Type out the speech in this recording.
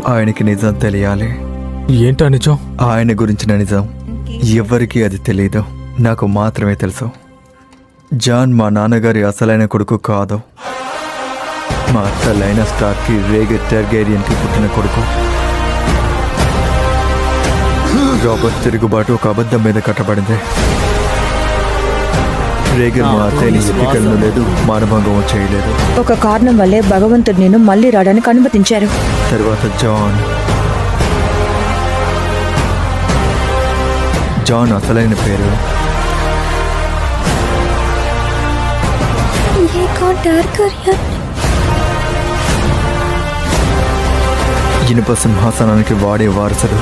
ఆయనకి నిజం తెలియాలి. ఏంటా నిజం? ఆయన గురించిన నిజం ఎవరికీ అది తెలియదు, నాకు మాత్రమే తెలుసు. జాన్ మా నాన్నగారి అసలైన కొడుకు కాదు. మా అత్త లైనా స్టార్కి రేగర్ టార్గేరియన్కి పుట్టిన కొడుకు. రాబర్ట్ తిరుగుబాటు ఒక అబద్ధం మీద కట్టబడింది. రేగర్ మా అత్తయ్యని ఎత్తికెళ్ళను లేదు, మానభంగం చేయలేదు. ఒక కారణం వల్లే భగవంతుడు నేను మళ్ళీ రావడానికి అనుమతించారు. తర్వాత జాన్ అసలైన పేరు ఇనుప సింహాసనానికి వాడే వారసుడు.